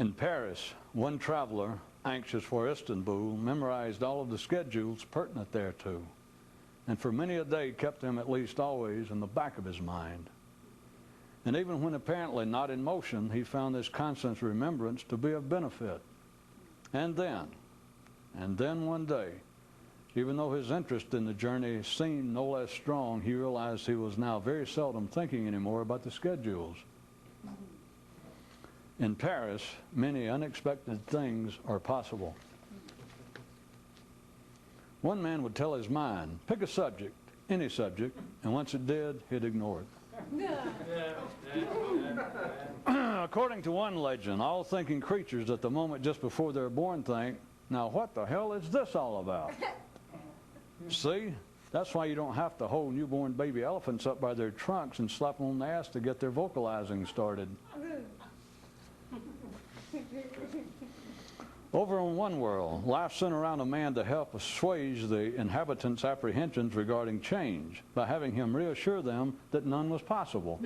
In Paris, one traveler, anxious for Istanbul, memorized all of the schedules pertinent thereto, and for many a day kept them at least always in the back of his mind. And even when apparently not in motion, he found this constant remembrance to be of benefit. And then one day, even though his interest in the journey seemed no less strong, he realized he was now very seldom thinking anymore about the schedules. In Paris, many unexpected things are possible. One man would tell his mind, pick a subject, any subject, and once it did, he'd ignore it. According to one legend, all thinking creatures at the moment just before they're born think, now what the hell is this all about? See, that's why you don't have to hold newborn baby elephants up by their trunks and slap them on the ass to get their vocalizing started. Over on one world, life sent around a man to help assuage the inhabitants' apprehensions regarding change by having him reassure them that none was possible.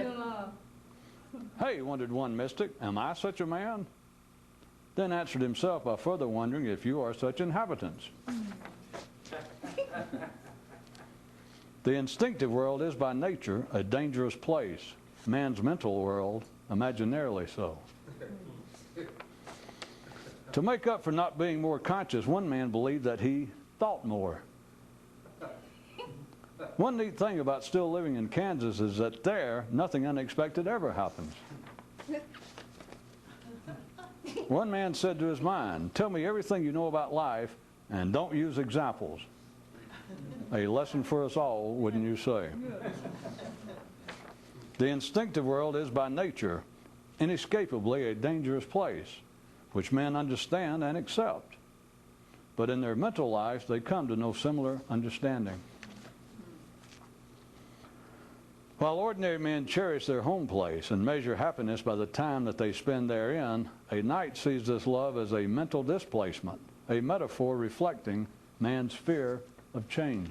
Hey, wondered one mystic, am I such a man? Then answered himself by further wondering if you are such inhabitants. The instinctive world is by nature a dangerous place. Man's mental world, imaginarily so. To make up for not being more conscious, one man believed that he thought more. One neat thing about still living in Kansas is that there, nothing unexpected ever happens. One man said to his mind, tell me everything you know about life and don't use examples. A lesson for us all, wouldn't you say? The instinctive world is by nature inescapably a dangerous place, which men understand and accept. But in their mental lives, they come to no similar understanding. While ordinary men cherish their home place and measure happiness by the time that they spend therein, a knight sees this love as a mental displacement, a metaphor reflecting man's fear of change.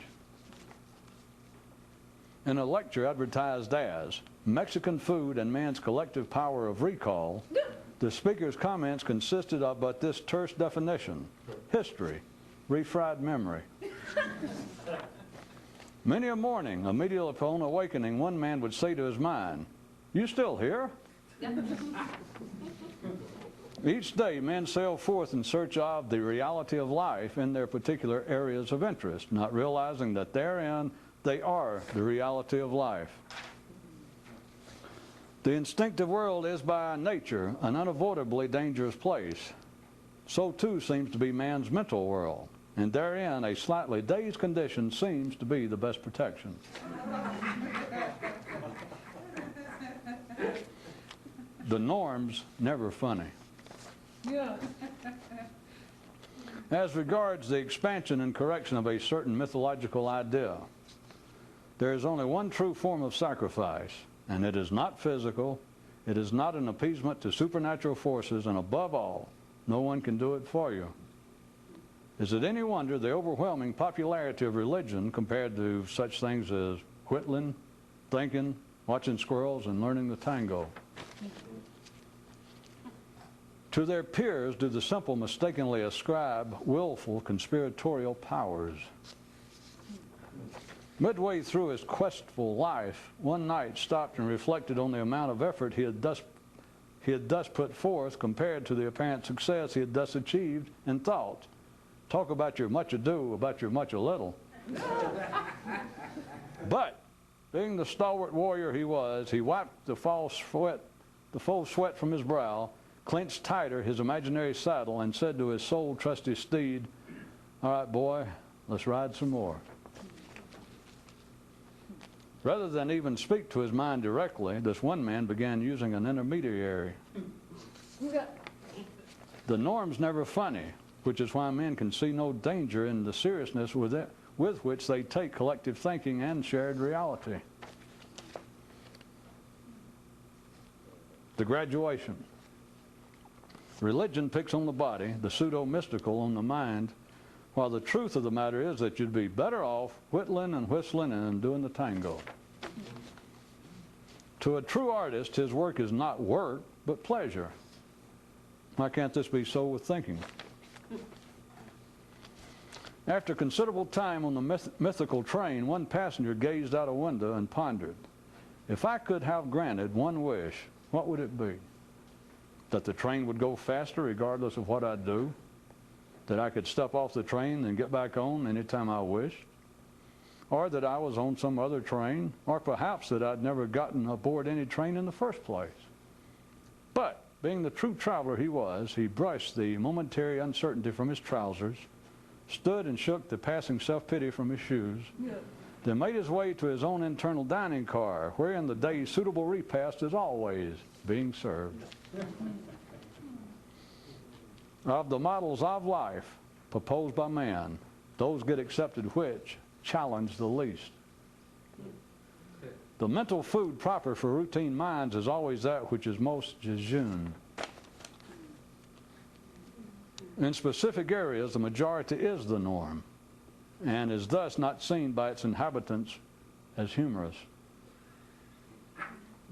In a lecture advertised as Mexican Food and Man's Collective Power of Recall, the speaker's comments consisted of but this terse definition: history, refried memory. Many a morning, immediately upon awakening, one man would say to his mind, you still here? Each day, men sail forth in search of the reality of life in their particular areas of interest, not realizing that therein they are the reality of life. The instinctive world is by nature an unavoidably dangerous place. So too seems to be man's mental world, and therein a slightly dazed condition seems to be the best protection. The norm's never funny. As regards the expansion and correction of a certain mythological idea, there is only one true form of sacrifice, and it is not physical, it is not an appeasement to supernatural forces, and above all, no one can do it for you. Is it any wonder the overwhelming popularity of religion compared to such things as whittling, thinking, watching squirrels, and learning the tango? To their peers do the simple mistakenly ascribe willful conspiratorial powers. Midway through his questful life, one knight stopped and reflected on the amount of effort he had thus put forth compared to the apparent success he had thus achieved, and thought, talk about your much ado, about your much a little. But, being the stalwart warrior he was, he wiped the full sweat from his brow, clenched tighter his imaginary saddle, and said to his sole trusty steed, all right, boy, let's ride some more. Rather than even speak to his mind directly, this one man began using an intermediary. The norm's never funny, which is why men can see no danger in the seriousness with which they take collective thinking and shared reality. The graduation. Religion picks on the body, the pseudo-mystical on the mind, while the truth of the matter is that you'd be better off whittling and whistling and doing the tango. To a true artist, his work is not work, but pleasure. Why can't this be so with thinking? After considerable time on the mythical train, one passenger gazed out a window and pondered, if I could have granted one wish, what would it be? That the train would go faster regardless of what I do? That I could step off the train and get back on anytime I wished? Or that I was on some other train? Or perhaps that I'd never gotten aboard any train in the first place? But, being the true traveler he was, he brushed the momentary uncertainty from his trousers, stood and shook the passing self-pity from his shoes, then made his way to his own internal dining car, wherein the day's suitable repast is always being served. Of the models of life proposed by man, those get accepted which challenge the least. The mental food proper for routine minds is always that which is most jejune. In specific areas, the majority is the norm, and is thus not seen by its inhabitants as humorous.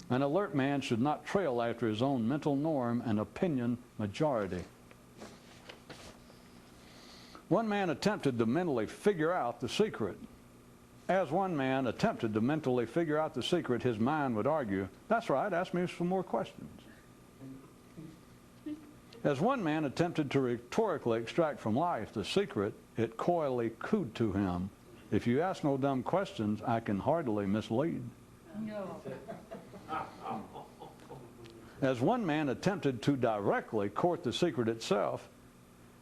An alert man should not trail after his own mental norm and opinion majority. One man attempted to mentally figure out the secret. As one man attempted to mentally figure out the secret, his mind would argue, that's right, ask me some more questions. As one man attempted to rhetorically extract from life the secret, it coyly cooed to him, if you ask no dumb questions, I can hardly mislead. No. As one man attempted to directly court the secret itself,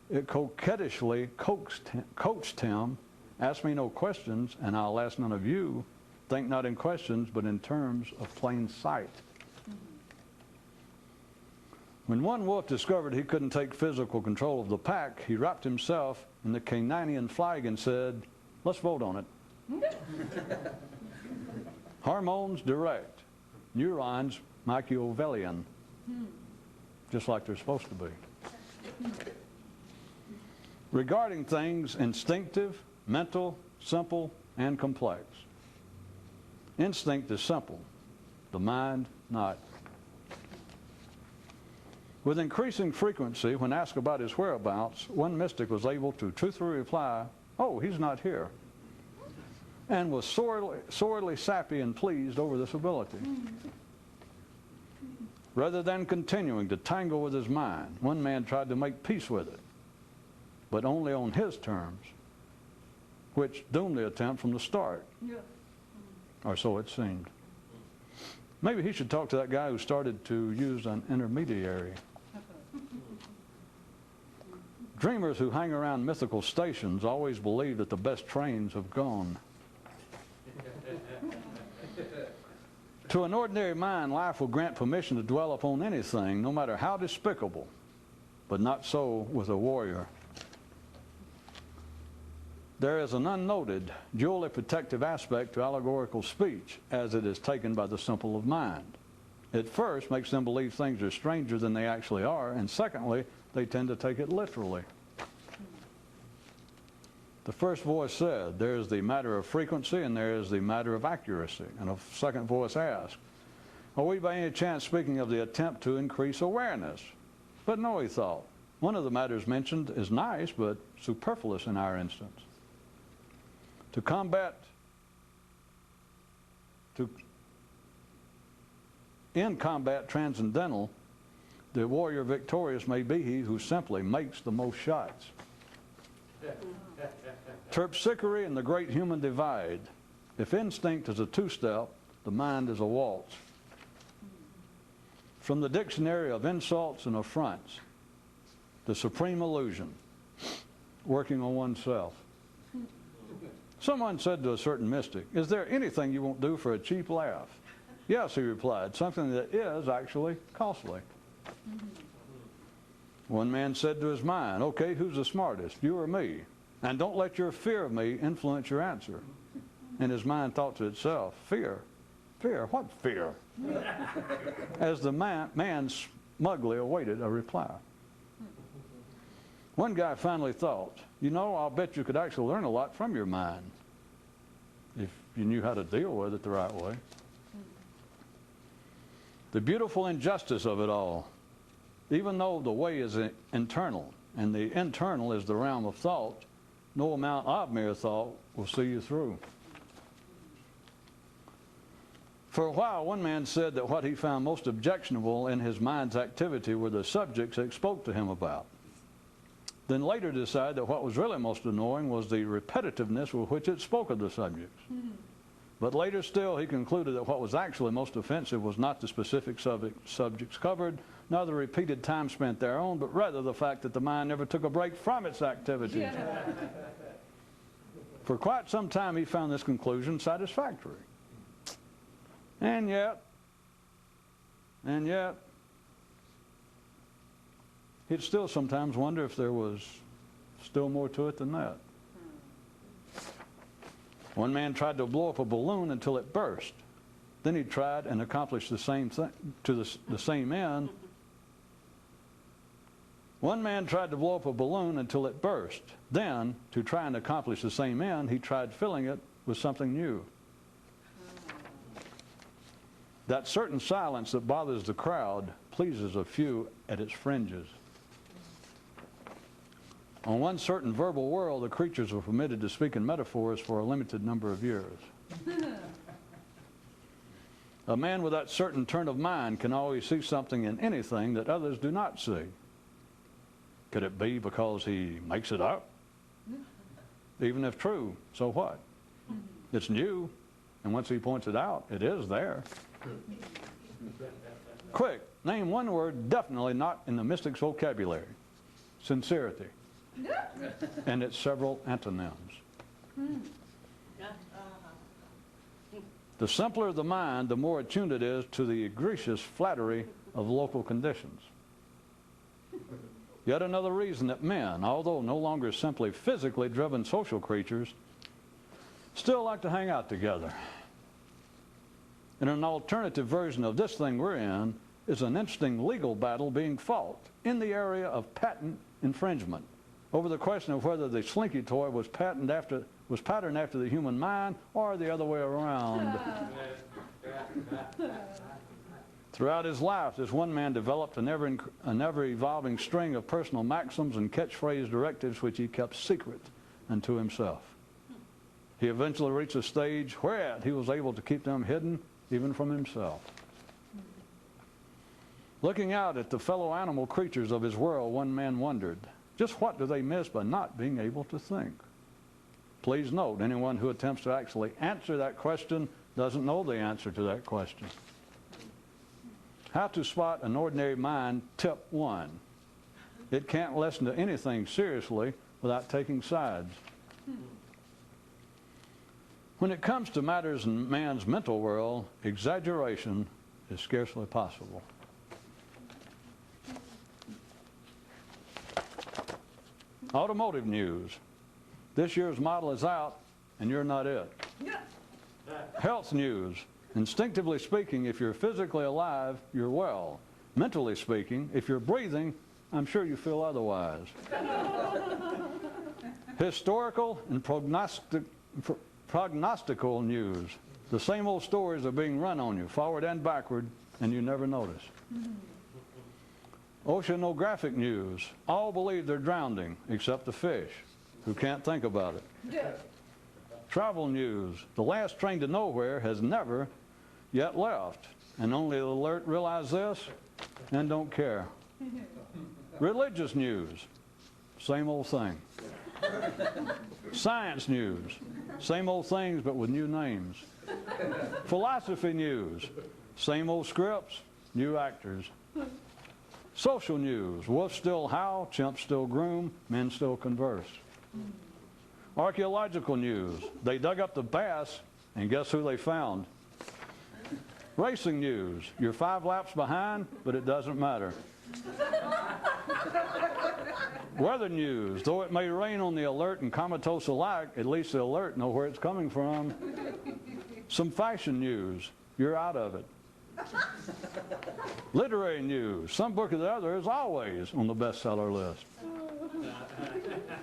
it coquettishly coaxed him, ask me no questions, and I'll ask none of you. Think not in questions, but in terms of plain sight. When one wolf discovered he couldn't take physical control of the pack, he wrapped himself in the Canadian flag and said, let's vote on it. Hormones direct, neurons Machiavellian, just like they're supposed to be. Regarding things instinctive, mental, simple, and complex. Instinct is simple, the mind not. With increasing frequency, when asked about his whereabouts, one mystic was able to truthfully reply, oh, he's not here, and was sorely sappy and pleased over this ability. Rather than continuing to tangle with his mind, one man tried to make peace with it, but only on his terms, which doomed the attempt from the start, or so it seemed. Maybe he should talk to that guy who started to use an intermediary. Dreamers who hang around mythical stations always believe that the best trains have gone. To an ordinary mind, life will grant permission to dwell upon anything, no matter how despicable, but not so with a warrior. There is an unnoted, dually protective aspect to allegorical speech, as it is taken by the simple of mind. It first makes them believe things are stranger than they actually are, and secondly, they tend to take it literally. The first voice said, there is the matter of frequency and there is the matter of accuracy. And a second voice asked, are we by any chance speaking of the attempt to increase awareness? But no, he thought. One of the matters mentioned is nice, but superfluous in our instance. In combat transcendental, the warrior victorious may be he who simply makes the most shots. Terpsichore and the great human divide. If instinct is a two-step, the mind is a waltz. From the dictionary of insults and affronts, the supreme illusion, working on oneself. Someone said to a certain mystic, is there anything you won't do for a cheap laugh? Yes, he replied, something that is actually costly. One man said to his mind, okay, who's the smartest, you or me? And don't let your fear of me influence your answer. And his mind thought to itself, fear? Fear? What fear? As the man smugly awaited a reply. One guy finally thought, you know, I'll bet you could actually learn a lot from your mind if you knew how to deal with it the right way. The beautiful injustice of it all. Even though the way is internal, and the internal is the realm of thought, no amount of mere thought will see you through. For a while, one man said that what he found most objectionable in his mind's activity were the subjects it spoke to him about. Then later decided that what was really most annoying was the repetitiveness with which it spoke of the subjects. But later still, he concluded that what was actually most offensive was not the specific subjects covered, nor the repeated time spent thereon, but rather the fact that the mind never took a break from its activities. Yeah. For quite some time, he found this conclusion satisfactory. And yet, he'd still sometimes wonder if there was still more to it than that. One man tried to blow up a balloon until it burst. Then he tried and accomplished the same thing to the same end. One man tried to blow up a balloon until it burst. Then, to try and accomplish the same end, he tried filling it with something new. That certain silence that bothers the crowd pleases a few at its fringes. On one certain verbal world, the creatures were permitted to speak in metaphors for a limited number of years. A man with that certain turn of mind can always see something in anything that others do not see. Could it be because he makes it up? Even if true, so what? It's new, and once he points it out, it is there. Quick, name one word definitely not in the mystic's vocabulary. Sincerity. And its several antonyms. The simpler the mind, the more attuned it is to the egregious flattery of local conditions. Yet another reason that men, although no longer simply physically driven social creatures, still like to hang out together. And an alternative version of this thing we're in is an interesting legal battle being fought in the area of patent infringement over the question of whether the slinky toy was patterned after the human mind or the other way around. Throughout his life, this one man developed an ever-evolving string of personal maxims and catchphrase directives which he kept secret unto himself. He eventually reached a stage whereat he was able to keep them hidden even from himself. Looking out at the fellow animal creatures of his world, one man wondered, just what do they miss by not being able to think? Please note, anyone who attempts to actually answer that question doesn't know the answer to that question. How to spot an ordinary mind, tip 1. It can't listen to anything seriously without taking sides. When it comes to matters in man's mental world, exaggeration is scarcely possible. Automotive news. This year's model is out, and you're not it. Health news. Instinctively speaking, if you're physically alive, you're well. Mentally speaking, if you're breathing, I'm sure you feel otherwise. Historical and prognostical news. The same old stories are being run on you, forward and backward, and you never notice. Oceanographic news. All believe they're drowning, except the fish, who can't think about it. Travel news. The last train to nowhere has never yet left, and only the alert realize this and don't care. Religious news. Same old thing. Science news. Same old things, but with new names. Philosophy news. Same old scripts, new actors. Social news. Wolves still howl, chimps still groom, men still converse. Archaeological news. They dug up the bass, and guess who they found? Racing news. You're 5 laps behind, but it doesn't matter. Weather news. Though it may rain on the alert and comatose alike, at least the alert know where it's coming from. Some fashion news. You're out of it. Literary news. Some book or the other is always on the bestseller list.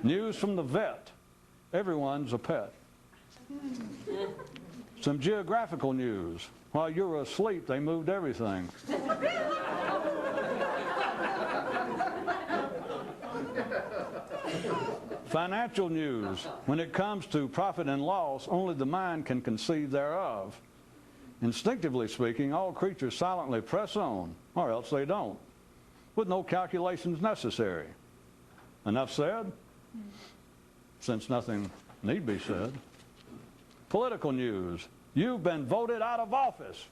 News from the vet. Everyone's a pet. Some geographical news. While you were asleep, they moved everything. Financial news. When it comes to profit and loss, only the mind can conceive thereof. Instinctively speaking, all creatures silently press on, or else they don't, with no calculations necessary. Enough said? Since nothing need be said. Political news. You've been voted out of office.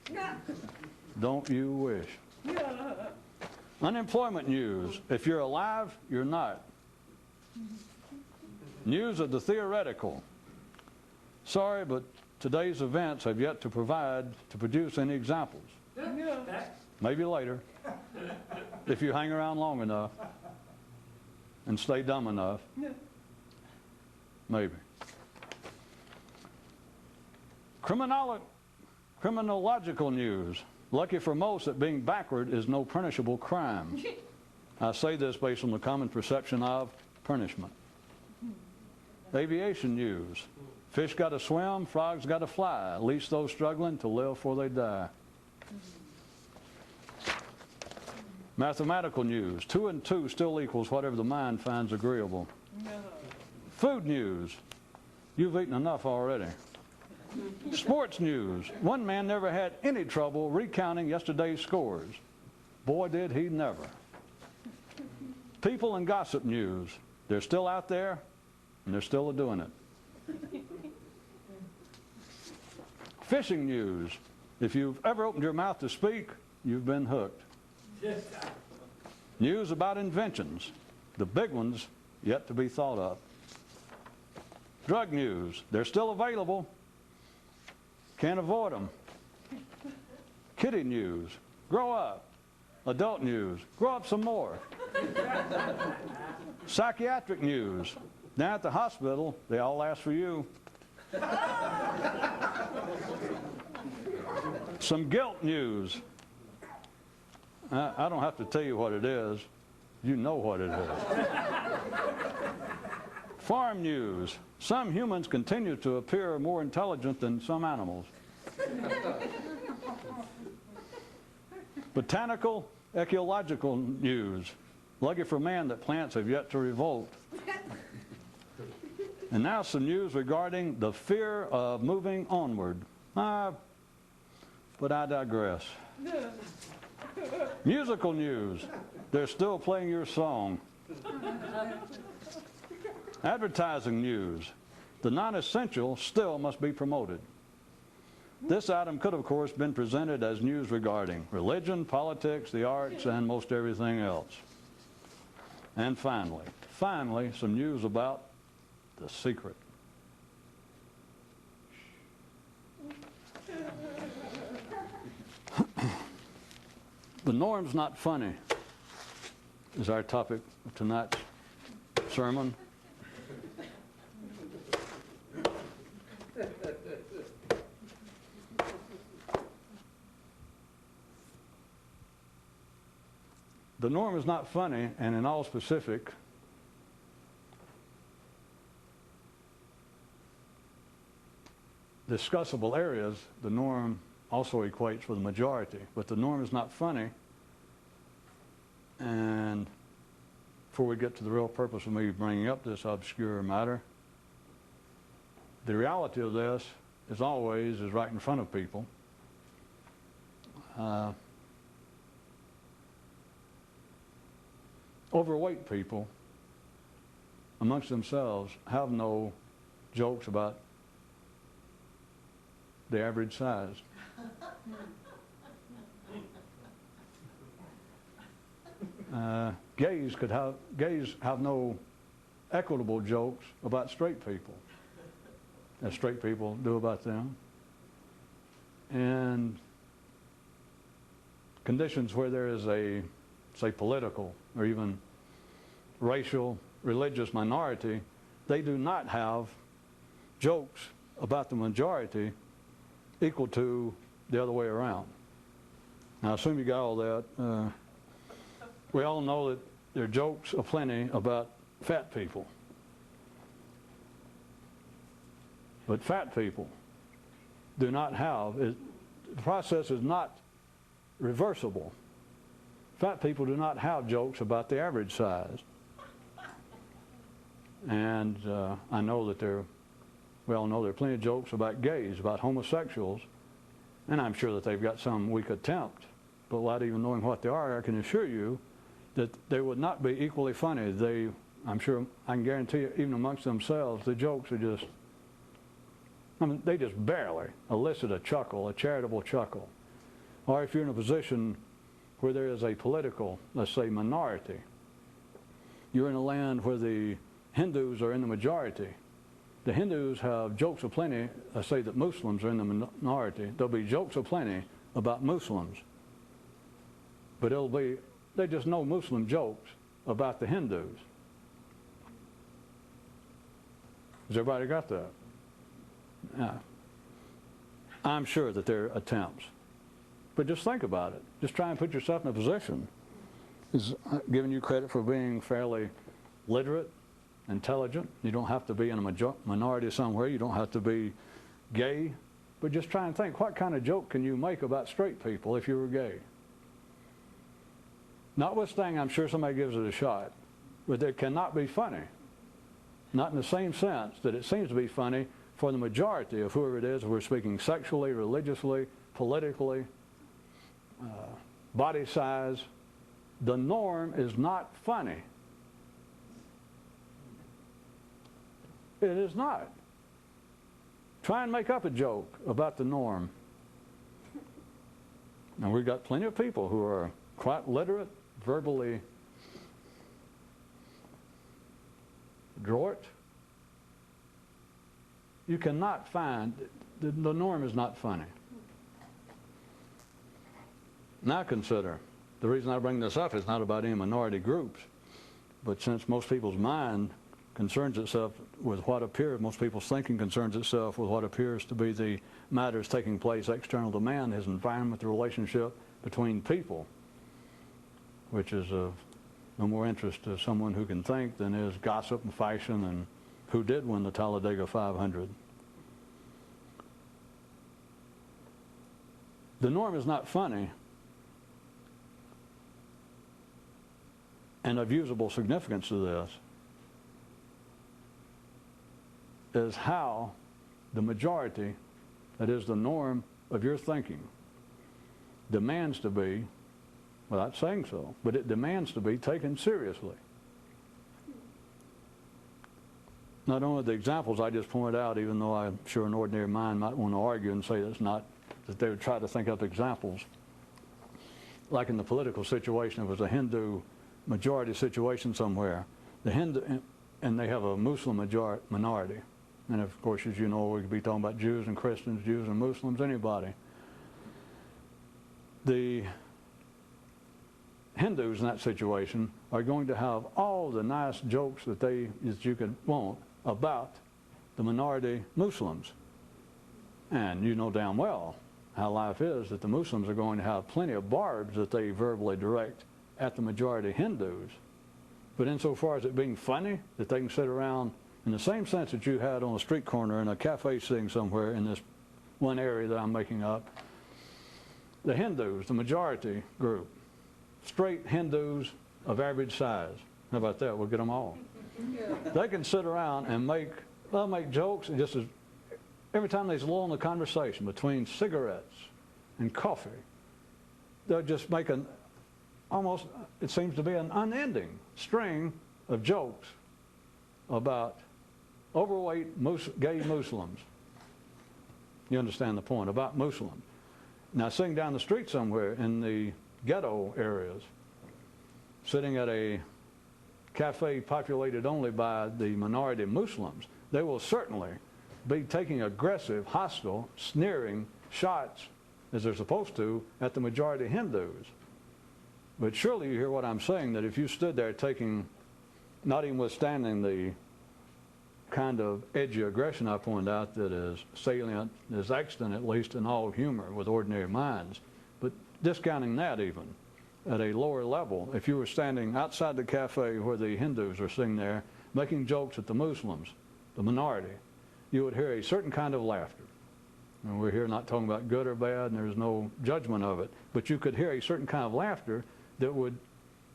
Don't you wish? Unemployment news. If you're alive, you're not. News of the theoretical. Sorry, but today's events have yet to produce any examples. Maybe later, if you hang around long enough and stay dumb enough. Maybe. Criminological news. Lucky for most that being backward is no punishable crime. I say this based on the common perception of punishment. Aviation news. Fish got to swim, frogs got to fly, at least those struggling to live before they die. Mathematical news. 2 and 2 still equals whatever the mind finds agreeable. Food news. You've eaten enough already. Sports news. One man never had any trouble recounting yesterday's scores. Boy, did he never. People and gossip news. They're still out there, and they're still doing it. Fishing news. If you've ever opened your mouth to speak, you've been hooked. News about inventions. The big ones yet to be thought of. Drug news. They're still available. Can't avoid them. Kitty news. Grow up. Adult news. Grow up some more. Psychiatric news. Down at the hospital, they all ask for you. Some guilt news. I don't have to tell you what it is. You know what it is. Farm news. Some humans continue to appear more intelligent than some animals. Botanical, ecological news. Lucky for man that plants have yet to revolt. And now some news regarding the fear of moving onward. But I digress. Musical news. They're still playing your song. Advertising news. The non-essential still must be promoted. This item could, of course, been presented as news regarding religion, politics, the arts, and most everything else. And finally, some news about the secret. The norm's not funny is our topic of tonight's sermon. The norm is not funny, and in all specific, discussable areas, the norm also equates with the majority. But the norm is not funny, and before we get to the real purpose of me bringing up this obscure matter, the reality of this is always right in front of people. Overweight people amongst themselves have no jokes about the average size. Gays have no equitable jokes about straight people, as straight people do about them. And conditions where there is a, say, political or even racial, religious minority, they do not have jokes about the majority equal to the other way around. Now, I assume you got all that. We all know that there are jokes aplenty about fat people. But fat people do not have, the process is not reversible. Fat people do not have jokes about the average size. And I know that we all know there are plenty of jokes about gays, about homosexuals, and I'm sure that they've got some weak attempt. But without even knowing what they are, I can assure you that they would not be equally funny. I'm sure, I can guarantee you, even amongst themselves, the jokes are just, they just barely elicit a chuckle, a charitable chuckle. Or if you're in a position where there is a political, let's say, minority, you're in a land where the Hindus are in the majority. The Hindus have jokes aplenty. I say that Muslims are in the minority. There'll be jokes aplenty about Muslims. But they just know Muslim jokes about the Hindus. Has everybody got that? Yeah. I'm sure that there are attempts. But just think about it. Just try and put yourself in a position. Is giving you credit for being fairly literate, intelligent. You don't have to be in a minority somewhere. You don't have to be gay. But just try and think, what kind of joke can you make about straight people if you were gay? Notwithstanding, I'm sure somebody gives it a shot, but it cannot be funny. Not in the same sense that it seems to be funny for the majority of whoever it is, if we're speaking sexually, religiously, politically, body size. The norm is not funny. It is not. Try and make up a joke about the norm. And we've got plenty of people who are quite literate, verbally adroit. You cannot find, the norm is not funny. Now consider, the reason I bring this up is not about any minority groups, but since most people's mind concerns itself with what appears, most people's thinking concerns itself with what appears to be the matters taking place external to man, his environment, the relationship between people, which is of no more interest to someone who can think than is gossip and fashion and who did win the Talladega 500. The norm is not funny, and of usable significance to this is how the majority, that is the norm of your thinking, demands to be, without saying so, but it demands to be taken seriously. Not only the examples I just pointed out, even though I'm sure an ordinary mind might want to argue and say that's not, that they would try to think up examples. Like in the political situation, it was a Hindu majority situation somewhere. The Hindu, and they have a Muslim minority. And of course, as you know, we could be talking about Jews and Christians, Jews and Muslims, anybody. The Hindus in that situation are going to have all the nice jokes that you could want about the minority Muslims. And you know damn well how life is that the Muslims are going to have plenty of barbs that they verbally direct at the majority Hindus. But insofar as it being funny, that they can sit around in the same sense that you had on a street corner in a cafe sitting somewhere in this one area that I'm making up, the Hindus, the majority group, straight Hindus of average size. How about that? We'll get them all. They can sit around and make jokes, and just as every time there's a lull in the conversation between cigarettes and coffee, they'll just make almost, it seems to be an unending string of jokes about overweight gay Muslims. You understand the point, about Muslims. Now, sitting down the street somewhere in the ghetto areas, sitting at a cafe populated only by the minority Muslims, they will certainly be taking aggressive, hostile, sneering shots, as they're supposed to, at the majority Hindus. But surely you hear what I'm saying, that if you stood there taking, not even withstanding the kind of edgy aggression I pointed out that is salient, is extant at least in all humor with ordinary minds, but discounting that even at a lower level, if you were standing outside the cafe where the Hindus are sitting there making jokes at the Muslims, the minority, you would hear a certain kind of laughter. And we're here not talking about good or bad, and there's no judgment of it, but you could hear a certain kind of laughter that would,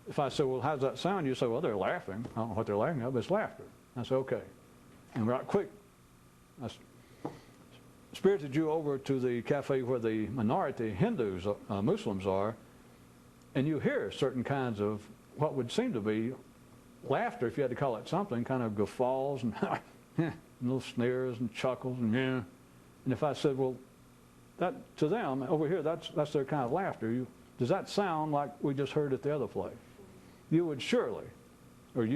if I said, well, how's that sound? You say, well, they're laughing. I don't know what they're laughing at, but it's laughter. I said, okay. And right quick, I spirited you over to the cafe where the minority Hindus, Muslims are, and you hear certain kinds of what would seem to be laughter, if you had to call it something, kind of guffaws and little sneers and chuckles and yeah. And if I said, well, that to them over here, that's their kind of laughter. Does that sound like we just heard at the other place? You would surely, or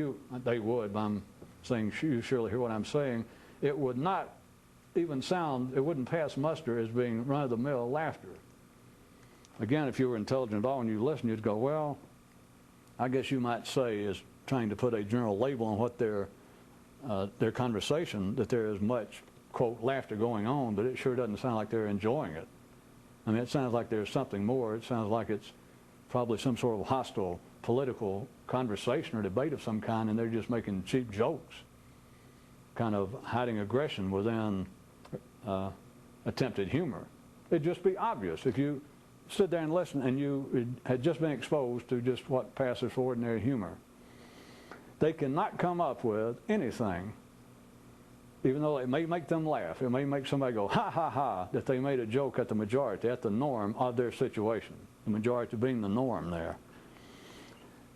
they would, but I'm saying you surely hear what I'm saying. It would not even sound, it wouldn't pass muster as being run-of-the-mill laughter. Again, if you were intelligent at all and you listened, you'd go, well, I guess you might say is trying to put a general label on what their conversation, that there is much, quote, laughter going on, but it sure doesn't sound like they're enjoying it. I mean, it sounds like there's something more. It sounds like it's probably some sort of hostile political conversation or debate of some kind, and they're just making cheap jokes, kind of hiding aggression within attempted humor. It'd just be obvious if you stood there and listened and you had just been exposed to just what passes for ordinary humor. They cannot come up with anything, even though it may make them laugh, it may make somebody go, ha, ha, ha, that they made a joke at the majority, at the norm of their situation, the majority being the norm there.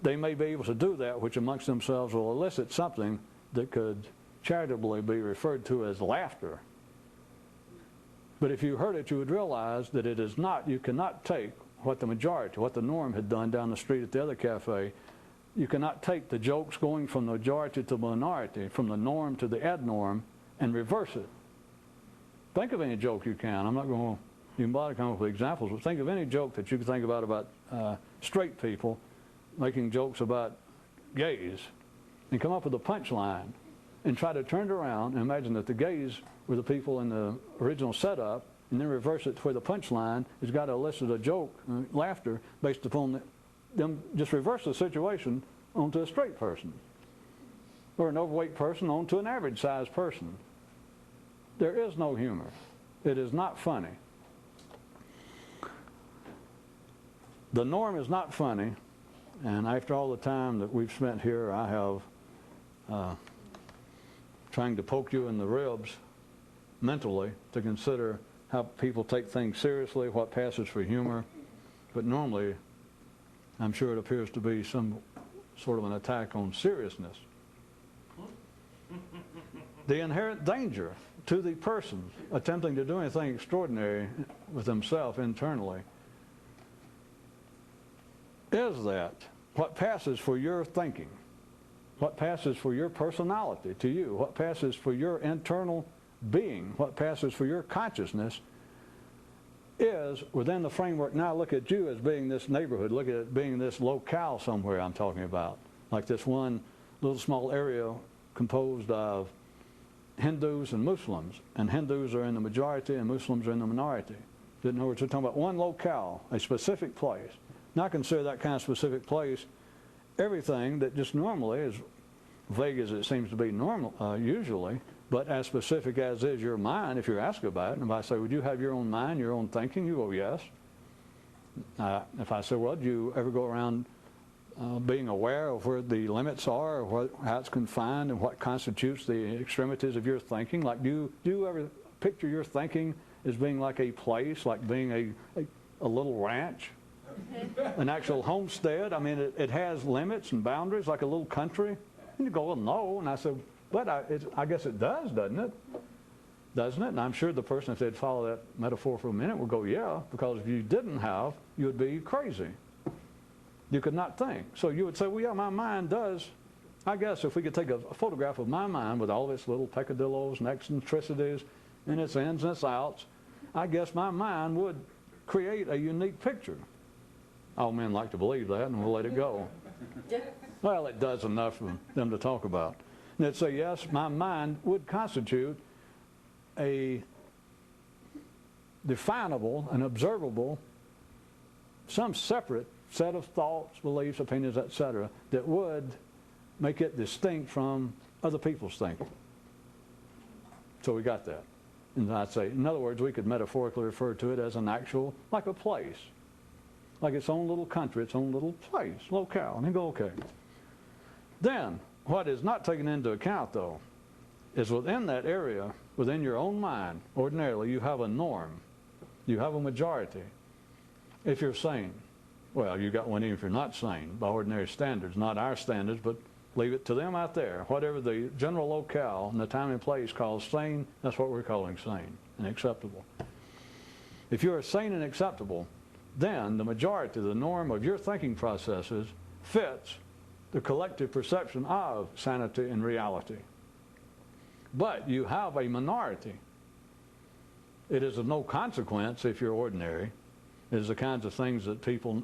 They may be able to do that, which amongst themselves will elicit something that could charitably be referred to as laughter. But if you heard it, you would realize that it is not, you cannot take what the majority, what the norm had done down the street at the other cafe. You cannot take the jokes going from the majority to the minority, from the norm to the ad norm, and reverse it. Think of any joke you can. I'm not going to even bother coming up with examples, but think of any joke that you can think about straight people making jokes about gays, and come up with a punchline, and try to turn it around and imagine that the gays were the people in the original setup, and then reverse it to where the punchline has got to elicit a joke, laughter, based upon them. Just reverse the situation onto a straight person, or an overweight person onto an average-sized person. There is no humor. It is not funny. The norm is not funny, and after all the time that we've spent here, I have trying to poke you in the ribs mentally to consider how people take things seriously, what passes for humor. But normally, I'm sure it appears to be some sort of an attack on seriousness. The inherent danger to the person attempting to do anything extraordinary with himself internally is that what passes for your thinking, what passes for your personality to you, what passes for your internal being, what passes for your consciousness, is within the framework. Now look at you as being this neighborhood, look at it being this locale somewhere I'm talking about, like this one little small area composed of Hindus and Muslims, and Hindus are in the majority and Muslims are in the minority. In other words, we're talking about one locale, a specific place. Now consider that kind of specific place everything that just normally, as vague as it seems to be normal, usually, but as specific as is your mind, if you're asked about it. And if I say, would you have your own mind, your own thinking? You go, yes. If I say, well, do you ever go around being aware of where the limits are, or how it's confined, and what constitutes the extremities of your thinking? Like, do you ever picture your thinking as being like a place, like being a little ranch? An actual homestead? I mean, it has limits and boundaries like a little country? And you go, well, no. And I said, but I guess it does, doesn't it? Doesn't it? And I'm sure the person, if they'd follow that metaphor for a minute, would go, yeah, because if you didn't have, you would be crazy. You could not think. So you would say, well, yeah, my mind does. I guess if we could take a photograph of my mind with all of its little peccadillos and eccentricities and its ins and its outs, I guess my mind would create a unique picture. All men like to believe that, and we'll let it go. Well, it does enough for them to talk about. And they'd say, yes, my mind would constitute a definable and observable, some separate set of thoughts, beliefs, opinions, etc., that would make it distinct from other people's thinking. So we got that. And I'd say, in other words, we could metaphorically refer to it as an actual, like a place. Like its own little country, its own little place, locale. And you go, okay. Then, what is not taken into account, though, is within that area, within your own mind, ordinarily, you have a norm. You have a majority. If you're sane, well, you got one even if you're not sane, by ordinary standards, not our standards, but leave it to them out there. Whatever the general locale and the time and place calls sane, that's what we're calling sane and acceptable. If you're sane and acceptable, then the majority, the norm of your thinking processes fits the collective perception of sanity and reality. But you have a minority. It is of no consequence if you're ordinary. It is the kinds of things that people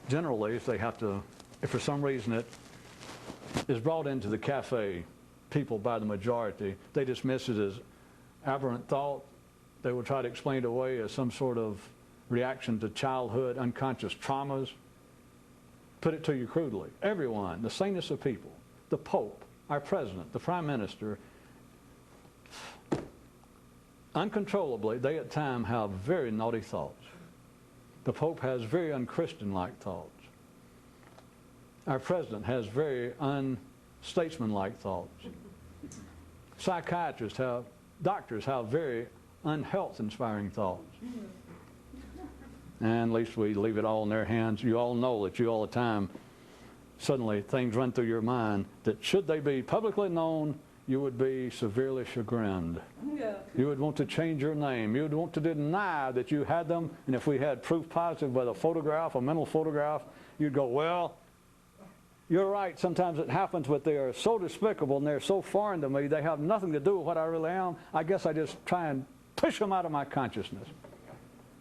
generally, if for some reason it is brought into the cafe, people by the majority, they dismiss it as aberrant thought. They will try to explain it away as some sort of reaction to childhood unconscious traumas. Put it to you crudely. Everyone, the sanest of people, the Pope, our President, the Prime Minister, uncontrollably, they at times have very naughty thoughts. The Pope has very unchristian-like thoughts. Our President has very unstatesman-like thoughts. Doctors have very unhealth-inspiring thoughts. And at least we leave it all in their hands. You all know that you all the time, suddenly things run through your mind that should they be publicly known, you would be severely chagrined. Yeah. You would want to change your name. You would want to deny that you had them. And if we had proof positive by a photograph, a mental photograph, you'd go, well, you're right. Sometimes it happens, but they are so despicable and they're so foreign to me, they have nothing to do with what I really am. I guess I just try and push them out of my consciousness.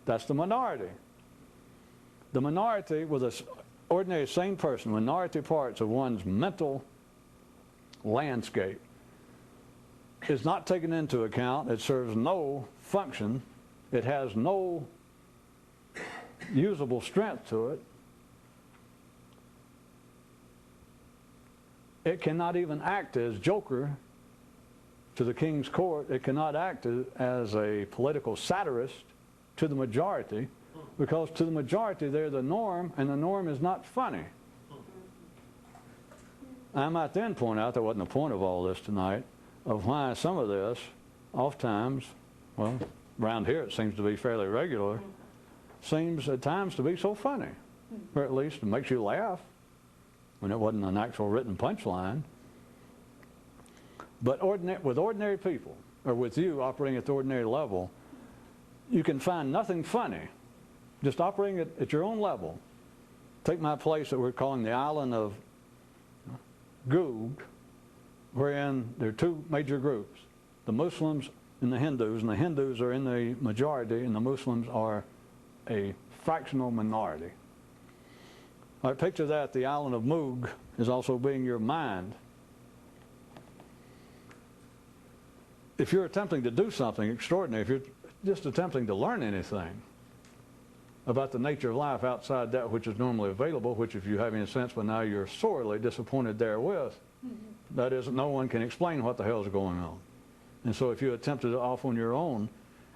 That's the minority. The minority with an ordinary sane person, minority parts of one's mental landscape is not taken into account. It serves no function. It has no usable strength to it. It cannot even act as joker to the king's court. It cannot act as a political satirist to the majority, because to the majority they're the norm, and the norm is not funny. I might then point out, that wasn't the point of all this tonight, of why some of this, oftentimes, well, around here it seems to be fairly regular, seems at times to be so funny, or at least it makes you laugh when it wasn't an actual written punchline. But with ordinary people, or with you operating at the ordinary level, you can find nothing funny, just operating at your own level. Take my place that we're calling the island of Goog, wherein there are two major groups, the Muslims and the Hindus are in the majority, and the Muslims are a fractional minority. All right, picture that. The island of Moog is also being your mind. If you're attempting to do something extraordinary, if you're just attempting to learn anything about the nature of life outside that which is normally available, which if you have any sense, but now you're sorely disappointed therewith, that is, no one can explain what the hell is going on. And so if you attempt it off on your own,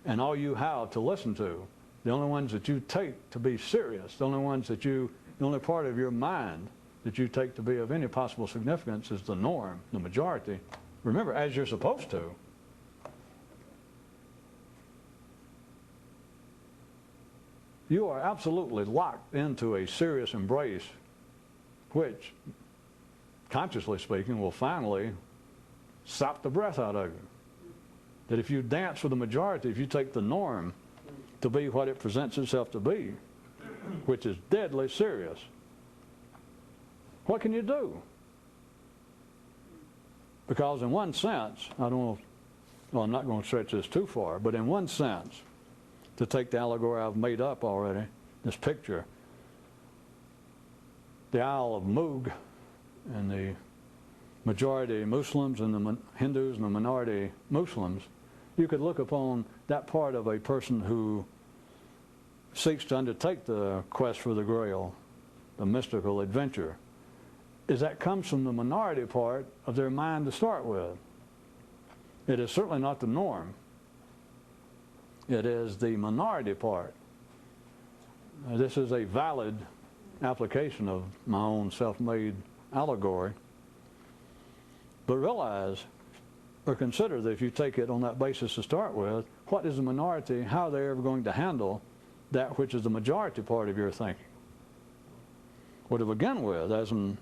and all you have to listen to, the only ones that you take to be serious, the only part of your mind that you take to be of any possible significance is the norm, the majority. Remember, as you're supposed to. You are absolutely locked into a serious embrace, which, consciously speaking, will finally sap the breath out of you. That if you dance with the majority, if you take the norm to be what it presents itself to be, which is deadly serious, what can you do? Because in one sense, I'm not going to stretch this too far, but in one sense, to take the allegory I've made up already, this picture, the Isle of Moog and the majority Muslims and the Hindus and the minority Muslims, you could look upon that part of a person who seeks to undertake the quest for the Grail, the mystical adventure, is that comes from the minority part of their mind to start with. It is certainly not the norm. It is the minority part. This is a valid application of my own self-made allegory. But realize or consider that if you take it on that basis to start with, what is the minority? How are they ever going to handle that which is the majority part of your thinking? Well, to begin with, as in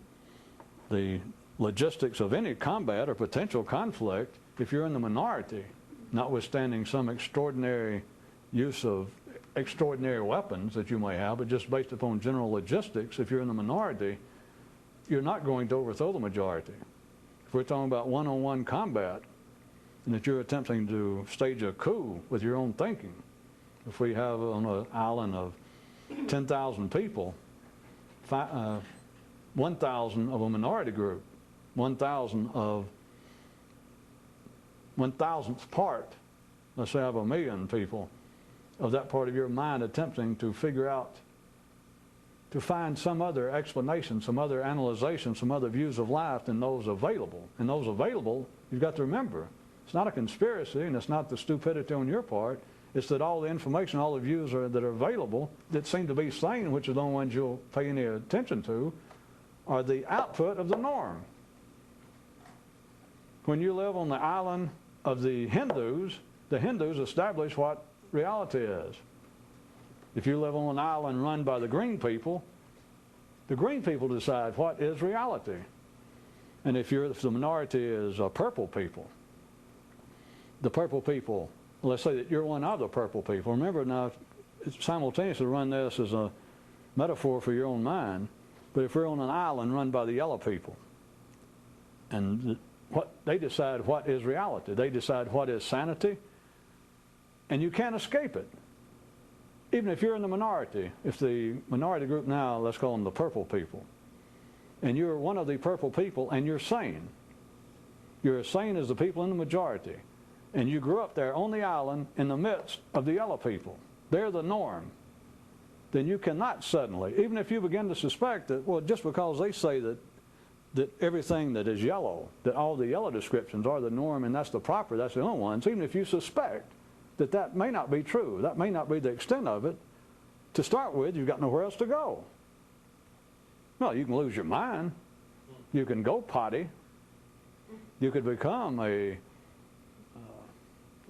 the logistics of any combat or potential conflict, if you're in the minority, notwithstanding some extraordinary use of extraordinary weapons that you may have, but just based upon general logistics, if you're in the minority, you're not going to overthrow the majority. If we're talking about one-on-one combat, and that you're attempting to stage a coup with your own thinking, if we have on an island of 10,000 people, 1,000 of a minority group, 1,000 of 1,000th part, let's say I have 1,000,000 people, of that part of your mind attempting to figure out, to find some other explanation, some other analyzation, some other views of life than those available. And those available, you've got to remember, it's not a conspiracy and it's not the stupidity on your part. It's that all the information, all the views that are available that seem to be sane, which are the only ones you'll pay any attention to, are the output of the norm. When you live on the island of the Hindus establish what reality is. If you live on an island run by the green people decide what is reality. And if the minority is purple people, the purple people, let's say that you're one of the purple people. Remember now, simultaneously run this as a metaphor for your own mind, but if we're on an island run by the yellow people, and they decide what is reality, they decide what is sanity, and you can't escape it. Even if you're in the minority, if the minority group now, let's call them the purple people, and you're one of the purple people and you're sane as sane as the people in the majority, and you grew up there on the island in the midst of the yellow people, they're the norm, then you cannot suddenly, even if you begin to suspect that, well, just because they say that everything that is yellow, that all the yellow descriptions are the norm and that's the proper, that's the only ones, even if you suspect that may not be true, that may not be the extent of it, to start with, you've got nowhere else to go. Well, you can lose your mind. You can go potty. You could become a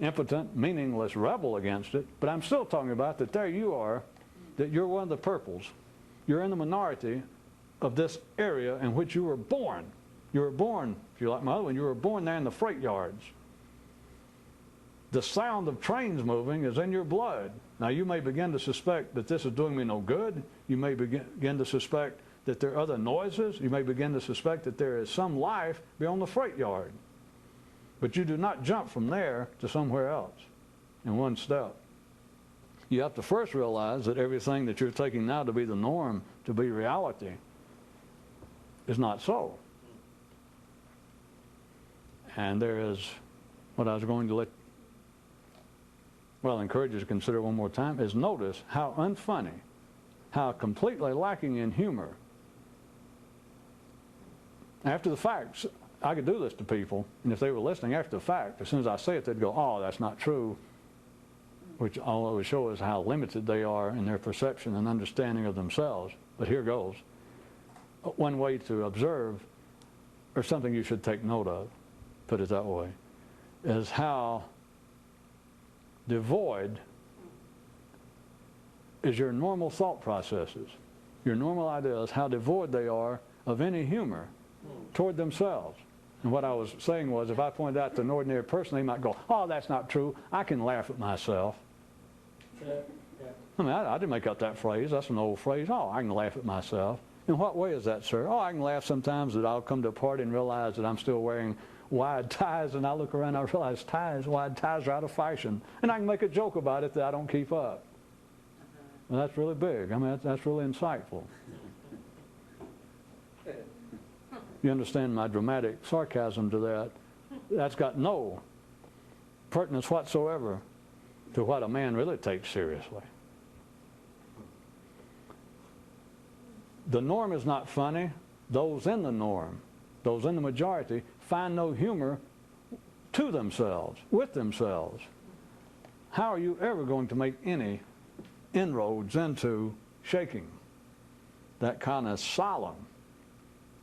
impotent, meaningless rebel against it. But I'm still talking about that there you are, that you're one of the purples. You're in the minority of this area in which you were born. You were born, if you like my other one, you were born there in the freight yards. The sound of trains moving is in your blood. Now you may begin to suspect that this is doing me no good. You may begin to suspect that there are other noises. You may begin to suspect that there is some life beyond the freight yard. But you do not jump from there to somewhere else in one step. You have to first realize that everything that you're taking now to be the norm, to be reality, is not so. And there is what I was going to encourage you to consider one more time, is notice how unfunny, how completely lacking in humor. After the fact, I could do this to people, and if they were listening after the fact, as soon as I say it, they'd go, oh, that's not true, which all it would show is how limited they are in their perception and understanding of themselves. But here goes. One way to observe, or something you should take note of, put it that way, is how devoid is your normal thought processes, your normal ideas, how devoid they are of any humor toward themselves. And what I was saying was, if I pointed out to an ordinary person, they might go, oh, that's not true. I can laugh at myself. I mean, I didn't make up that phrase. That's an old phrase. Oh, I can laugh at myself. In what way is that, sir? Oh, I can laugh sometimes that I'll come to a party and realize that I'm still wearing wide ties, and I look around and I realize wide ties are out of fashion. And I can make a joke about it that I don't keep up. Well, that's really big. I mean, that's really insightful. You understand my dramatic sarcasm to that? That's got no pertinence whatsoever to what a man really takes seriously. The norm is not funny. Those in the norm, those in the majority, find no humor to themselves, with themselves. How are you ever going to make any inroads into shaking that kind of solemn?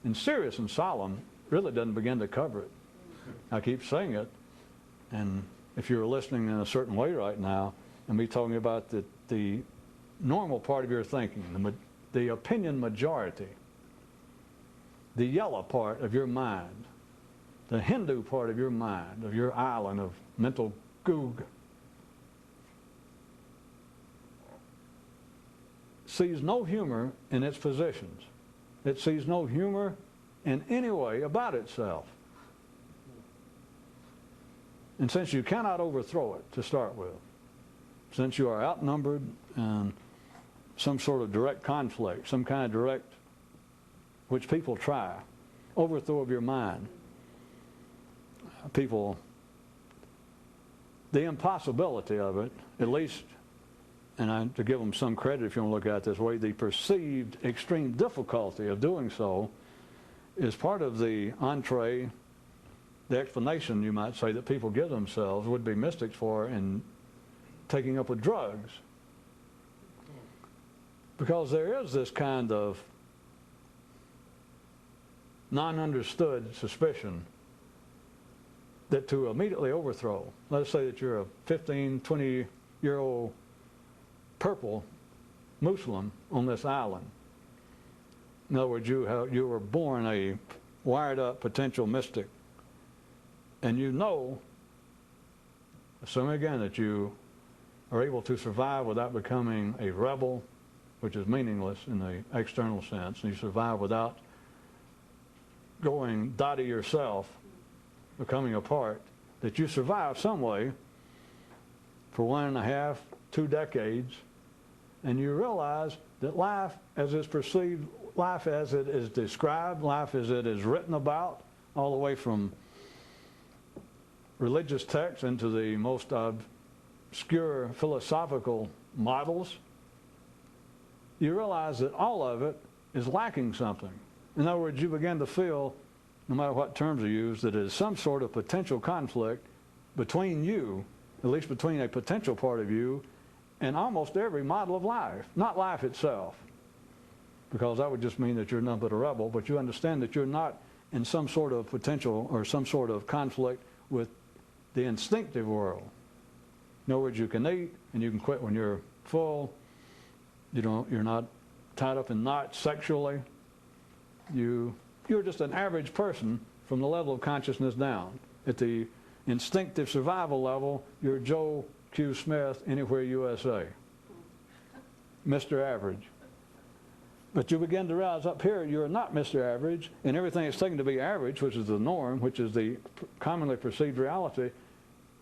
And serious and solemn really doesn't begin to cover it. I keep saying it, and if you're listening in a certain way right now, and me talking about the normal part of your thinking, the opinion majority, the yellow part of your mind, the Hindu part of your mind, of your island of mental goog, sees no humor in its positions. It sees no humor in any way about itself. And since you cannot overthrow it to start with, since you are outnumbered and some sort of direct conflict, some kind of direct, which people try, overthrow of your mind, people, the impossibility of it, at least, and to give them some credit if you want to look at it this way, the perceived extreme difficulty of doing so is part of the entree, the explanation, you might say, that people give themselves, would be mystics for in taking up with drugs. Because there is this kind of non-understood suspicion that to immediately overthrow, let's say that you're a 15, 20-year-old purple Muslim on this island. In other words, you were born a wired-up potential mystic, and you know, assuming again that you are able to survive without becoming a rebel, which is meaningless in the external sense, and you survive without going Dottie yourself, becoming a part, that you survive some way for 1.5, 2 decades, and you realize that life as it's perceived, life as it is described, life as it is written about, all the way from religious texts into the most obscure philosophical models, you realize that all of it is lacking something. In other words, you begin to feel, no matter what terms are used, that it is some sort of potential conflict between you, at least between a potential part of you, and almost every model of life. Not life itself, because that would just mean that you're nothing but a rebel, but you understand that you're not in some sort of potential or some sort of conflict with the instinctive world. In other words, you can eat and you can quit when you're full. You're not tied up in knots sexually. You're just an average person from the level of consciousness down. At the instinctive survival level, you're Joe Q. Smith, anywhere USA. Mr. Average. But you begin to realize up here you're not Mr. Average, and everything that's taken to be average, which is the norm, which is the commonly perceived reality,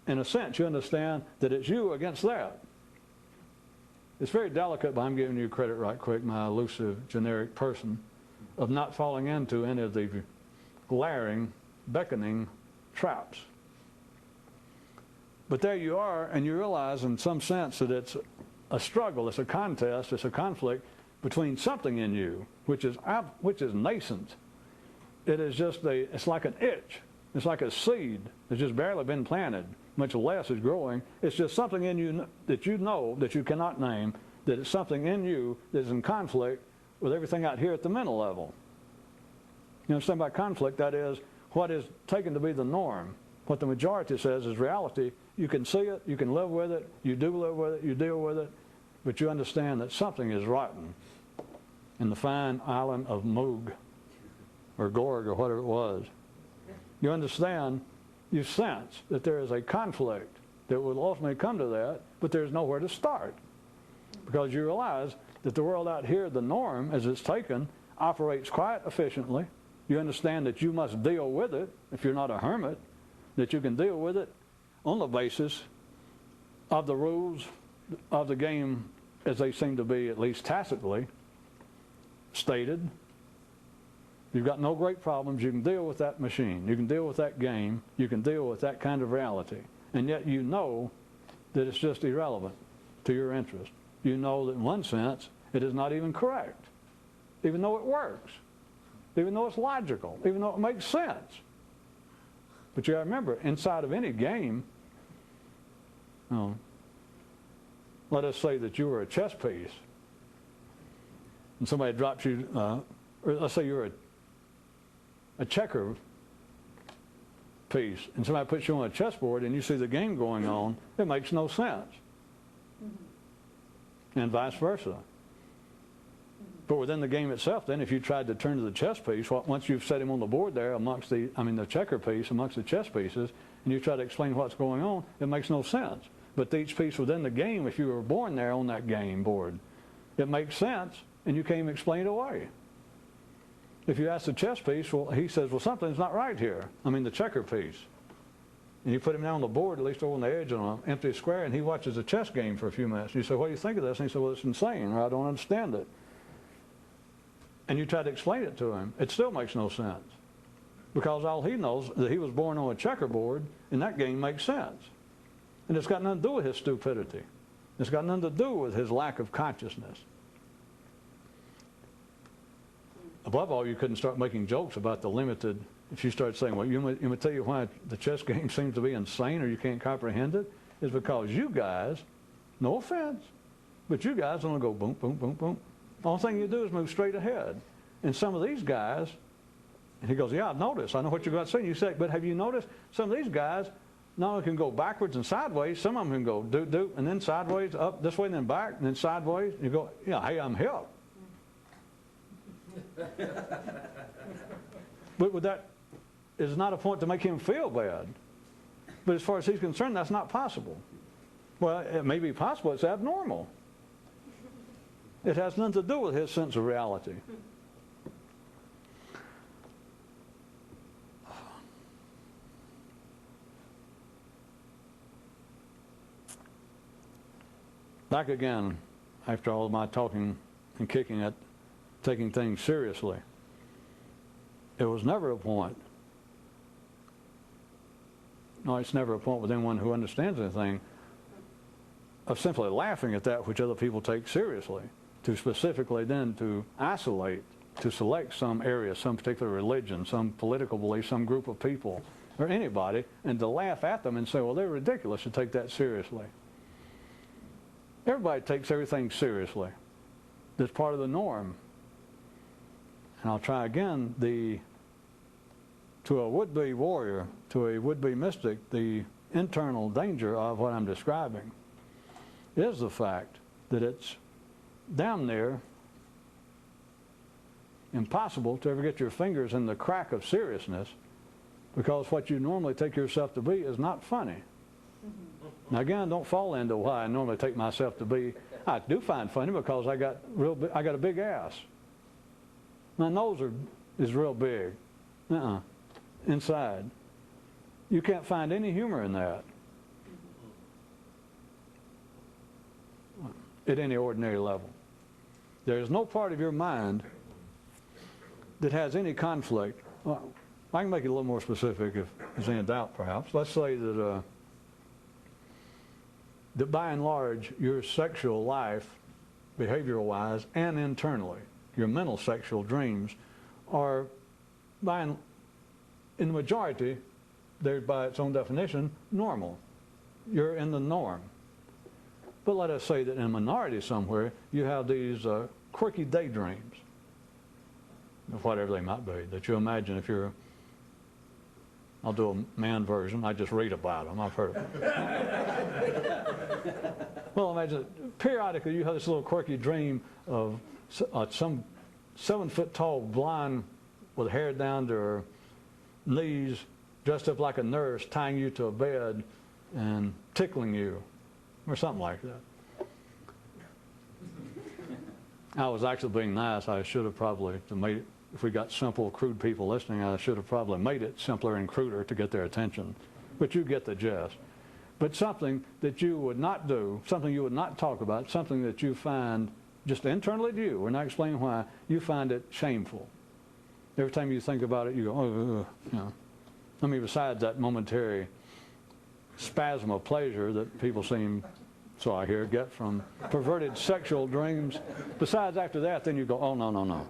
in a sense you understand that it's you against that. It's very delicate, but I'm giving you credit right quick, my elusive generic person, of not falling into any of the glaring, beckoning traps. But there you are, and you realize in some sense that it's a struggle, it's a contest, it's a conflict between something in you, which is nascent. It is just it's like an itch. It's like a seed that's just barely been planted, much less is growing. It's just something in you that you know, that you cannot name, that it's something in you that's in conflict with everything out here at the mental level. You understand by conflict, that is what is taken to be the norm. What the majority says is reality. You can see it, you can live with it, you do live with it, you deal with it, but you understand that something is rotten in the fine island of Moog or Gorg or whatever it was. You understand, you sense that there is a conflict that will ultimately come to that, but there's nowhere to start. Because you realize that the world out here, the norm as it's taken, operates quite efficiently. You understand that you must deal with it if you're not a hermit, that you can deal with it on the basis of the rules of the game as they seem to be, at least tacitly, stated. You've got no great problems. You can deal with that machine. You can deal with that game. You can deal with that kind of reality. And yet you know that it's just irrelevant to your interest. You know that in one sense it is not even correct, even though it works, even though it's logical, even though it makes sense. But you got to remember, inside of any game, let us say that you were a chess piece, and somebody drops you, or let's say you're a checker piece and somebody puts you on a chessboard and you see the game going on, it makes no sense. And vice versa. But within the game itself, then, if you tried to turn to the chess piece, once you've set him on the board there amongst the checker piece amongst the chess pieces, and you try to explain what's going on, it makes no sense. But each piece within the game, if you were born there on that game board, it makes sense, and you can't even explain it away. If you ask the chess piece, well, he says, well, something's not right here. The checker piece. And you put him down on the board, at least over on the edge on an empty square, and he watches a chess game for a few minutes. And you say, what do you think of this? And he said, well, it's insane, or I don't understand it. And you try to explain it to him, it still makes no sense. Because all he knows is that he was born on a checkerboard, and that game makes sense. And it's got nothing to do with his stupidity. It's got nothing to do with his lack of consciousness. Above all, you couldn't start making jokes about the limited, if you start saying, well, you want me to tell you why the chess game seems to be insane or you can't comprehend it, is because you guys, no offense, but you guys only go boom, boom, boom, boom. The only thing you do is move straight ahead. And some of these guys, and he goes, yeah, I've noticed. I know what you're about to say. And you say, but have you noticed some of these guys not only can go backwards and sideways, some of them can go doop, doop, and then sideways, up this way, and then back, and then sideways. And you go, yeah, hey, I'm hip. But that is not a point to make him feel bad. But as far as he's concerned, that's not possible. Well, it may be possible. It's abnormal. It has nothing to do with his sense of reality. Back again, after all my talking and kicking at taking things seriously, it was never a point. No, it's never a point with anyone who understands anything of simply laughing at that which other people take seriously, to specifically then to isolate, to select some area, some particular religion, some political belief, some group of people, or anybody, and to laugh at them and say, well, they're ridiculous to take that seriously. Everybody takes everything seriously. That's part of the norm. And I'll try again, to a would-be warrior, to a would-be mystic, the internal danger of what I'm describing is the fact that it's down there impossible to ever get your fingers in the crack of seriousness, because what you normally take yourself to be is not funny. Now again, don't fall into why I normally take myself to be. I do find funny because I got a big ass. My nose is real big. Inside. You can't find any humor in that at any ordinary level. There is no part of your mind that has any conflict. Well, I can make it a little more specific if there's any doubt, perhaps. Let's say that that by and large, your sexual life, behavioral-wise and internally, your mental sexual dreams are, in the majority, they're by its own definition, normal. You're in the norm. But let us say that in a minority somewhere, you have these quirky daydreams, whatever they might be, that you imagine if you're, I'll do a man version, I just read about them, I've heard of them. Well, imagine, periodically you have this little quirky dream of some 7-foot-tall blonde with hair down to her knees, dressed up like a nurse, tying you to a bed and tickling you, or something like that. I was actually being nice. I should have probably, if we got simple, crude people listening, I should have probably made it simpler and cruder to get their attention. But you get the gist. But something that you would not do, something you would not talk about, something that you find just internally to you, we're not explaining why, you find it shameful. Every time you think about it, you go, oh, you know. I mean, besides that momentary spasm of pleasure that people seem, so I hear, get from perverted sexual dreams, besides after that, then you go, oh, no, no, no.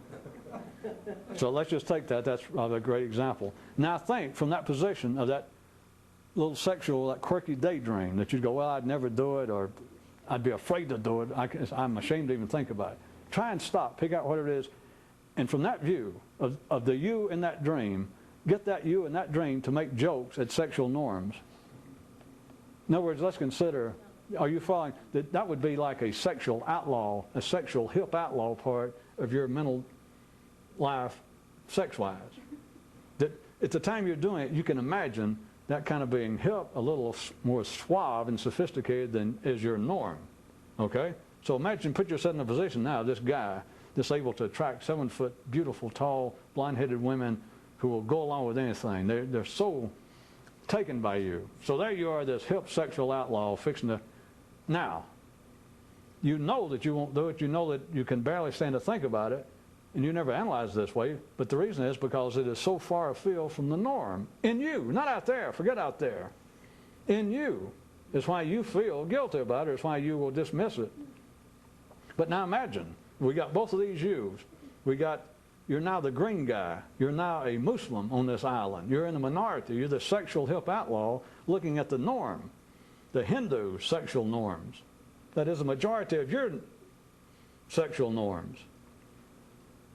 So let's just take that. That's a great example. Now think from that position of that little sexual, that quirky daydream that you'd go, well, I'd never do it, or I'd be afraid to do it. I'm ashamed to even think about it. Try and stop. Pick out what it is. And from that view of the you in that dream, get that you and that dream to make jokes at sexual norms. In other words, let's consider, are you following? That would be like a sexual outlaw, a sexual hip outlaw part of your mental life, sex-wise. That at the time you're doing it, you can imagine that kind of being hip, a little more suave and sophisticated than is your norm. Okay? So imagine, put yourself in a position now, this guy that's able to attract 7-foot, beautiful, tall, blonde-headed women who will go along with anything. They're so taken by you. So there you are, this hip sexual outlaw fixing to... Now, you know that you won't do it. You know that you can barely stand to think about it. And you never analyze this way. But the reason is because it is so far afield from the norm. In you, not out there. Forget out there. In you is why you feel guilty about it. It's why you will dismiss it. But now imagine, we got both of these yous. You're now the green guy. You're now a Muslim on this island. You're in the minority. You're the sexual hip outlaw looking at the norm, the Hindu sexual norms. That is the majority of your sexual norms.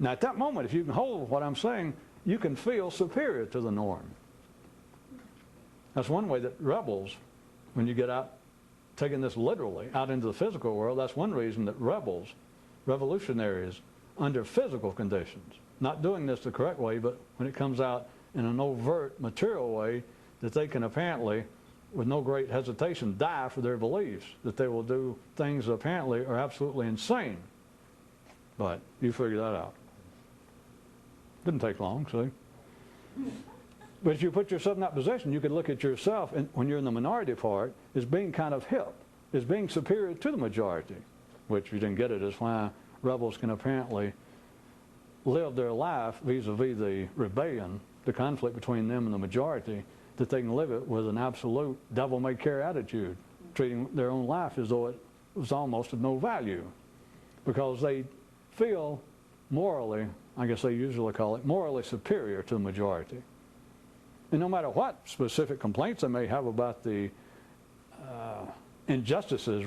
Now at that moment, if you can hold what I'm saying, you can feel superior to the norm. That's one way that rebels, when you get out, taking this literally, out into the physical world, that's one reason that rebels, revolutionaries, under physical conditions, not doing this the correct way, but when it comes out in an overt material way, that they can apparently, with no great hesitation, die for their beliefs, that they will do things that apparently are absolutely insane. But you figure that out. Didn't take long, see? But if you put yourself in that position, you could look at yourself, and when you're in the minority part, as being kind of hip, as being superior to the majority, which you didn't get it, is why rebels can apparently live their life vis-a-vis the rebellion, the conflict between them and the majority, that they can live it with an absolute devil-may-care attitude, treating their own life as though it was almost of no value, because they feel morally, I guess they usually call it, morally superior to the majority. And no matter what specific complaints they may have about the injustices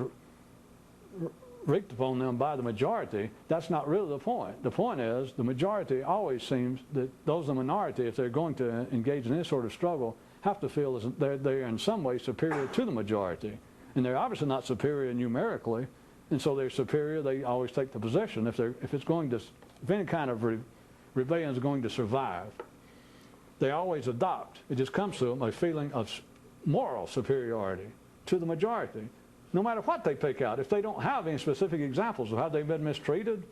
wreaked upon them by the majority, that's not really the point. The point is the majority always seems that those in the minority, if they're going to engage in any sort of struggle, have to feel as they're in some way superior to the majority. And they're obviously not superior numerically, and so they're superior. They always take the position. If any kind of rebellion is going to survive, they always adopt. It just comes to them a feeling of moral superiority to the majority, no matter what they pick out. If they don't have any specific examples of how they've been mistreated,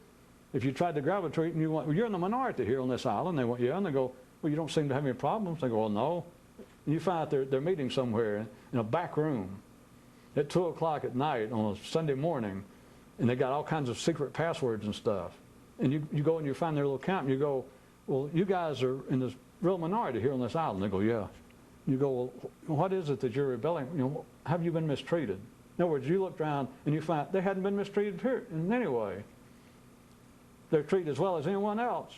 if you tried to gravitate and you're in the minority here on this island, they want, yeah, and they go, well, you don't seem to have any problems. They go, well, no. And you find out they're meeting somewhere in a back room at 2 o'clock at night on a Sunday morning, and they got all kinds of secret passwords and stuff. And you go and you find their little camp, and you go, well, you guys are in this real minority here on this island. They go, yeah. You go, well, what is it that you're rebelling? You know, have you been mistreated? In other words, you looked around and you find they hadn't been mistreated here in any way. They're treated as well as anyone else.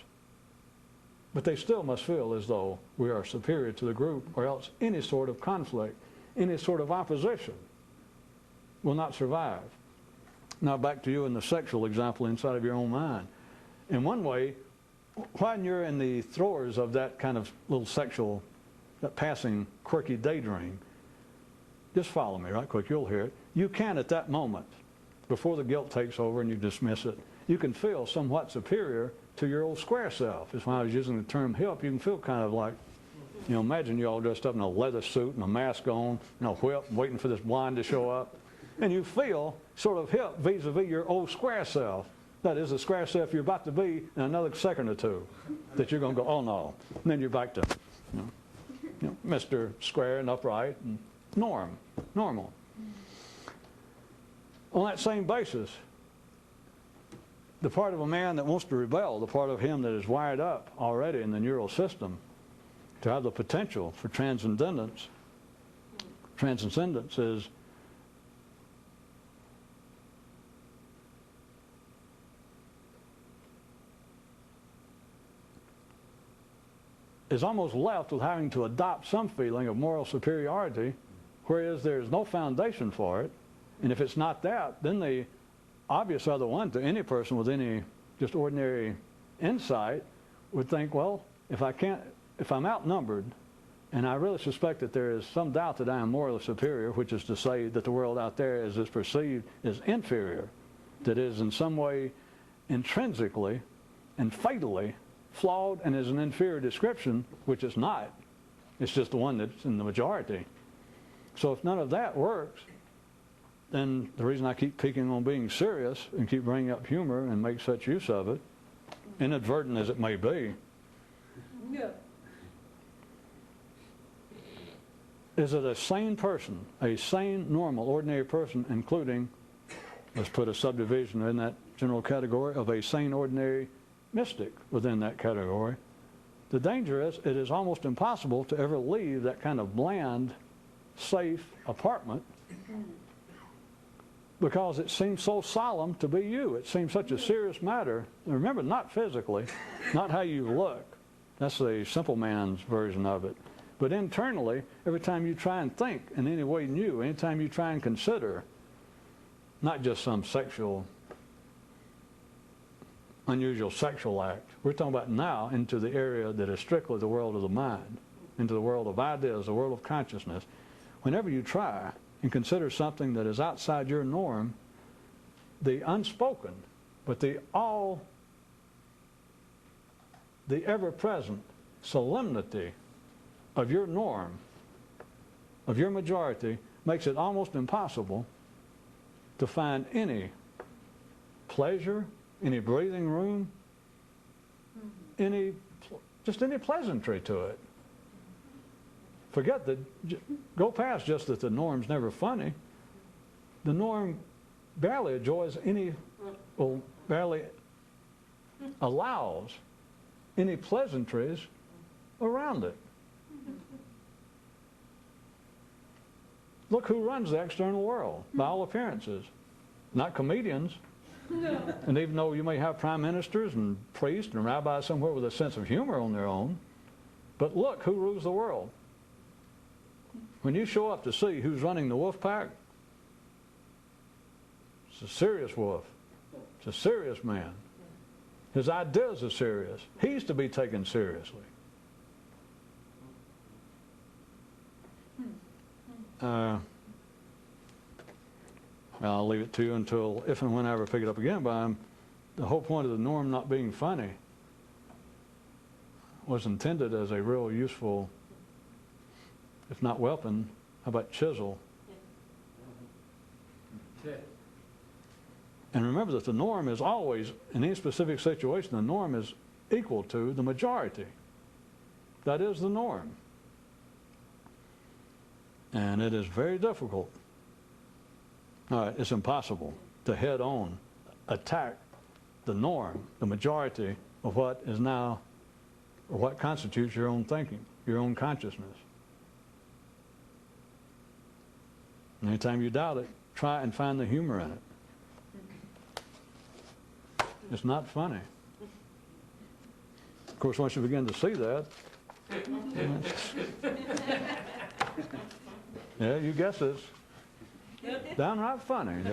But they still must feel as though we are superior to the group, or else any sort of conflict, any sort of opposition will not survive. Now back to you in the sexual example inside of your own mind. In one way, when you're in the throwers of that kind of little sexual, that passing quirky daydream, just follow me right quick, you'll hear it. You can at that moment, before the guilt takes over and you dismiss it, you can feel somewhat superior to your old square self. That's why I was using the term hip. You can feel kind of like, you know, imagine you all dressed up in a leather suit and a mask on, and a whip, waiting for this blonde to show up. And you feel sort of hip vis-a-vis your old square self. That is the square self you're about to be in another second or two, that you're going to go, oh no. And then you're back to, you know, Mr. Square and upright and normal. On that same basis, the part of a man that wants to rebel, the part of him that is wired up already in the neural system to have the potential for transcendence is almost left with having to adopt some feeling of moral superiority, whereas there's no foundation for it. And if it's not that, then the obvious other one to any person with any just ordinary insight would think, well, if if I'm outnumbered, and I really suspect that there is some doubt that I am morally superior, which is to say that the world out there as is perceived is inferior, that is in some way intrinsically and fatally flawed and is an inferior description, which is not. It's just the one that's in the majority. So if none of that works, then the reason I keep picking on being serious and keep bringing up humor and make such use of it, inadvertent as it may be, is that a sane person, a sane, normal, ordinary person, including, let's put a subdivision in that general category of a sane, ordinary mystic within that category, the danger is it is almost impossible to ever leave that kind of bland, safe apartment because it seems so solemn to be you. It seems such a serious matter. Remember, not physically, not how you look. That's the simple man's version of it. But internally, every time you try and think in any way new, anytime you try and consider, not just some sexual, unusual sexual act. We're talking about now into the area that is strictly the world of the mind, into the world of ideas, the world of consciousness. Whenever you try and consider something that is outside your norm, the unspoken, but the ever-present solemnity of your norm, of your majority, makes it almost impossible to find any pleasure, any breathing room, just any pleasantry to it. Forget that, go past just that the norm's never funny. The norm barely enjoys any, or barely allows any pleasantries around it. Look who runs the external world, by all appearances. Not comedians. No. And even though you may have prime ministers and priests and rabbis somewhere with a sense of humor on their own, but look who rules the world. When you show up to see who's running the wolf pack, it's a serious wolf. It's a serious man. His ideas are serious. He's to be taken seriously. I'll leave it to you until if and when I ever pick it up again, but the whole point of the norm not being funny was intended as a real useful, if not weapon, how about chisel? And remember that the norm is always, in any specific situation, the norm is equal to the majority. That is the norm. And it is very difficult. All right, it's impossible to head-on attack the norm, the majority of what is now, or what constitutes your own thinking, your own consciousness. Anytime you doubt it, try and find the humor in it. It's not funny. Of course, once you begin to see that, yeah, you guess it's downright funny.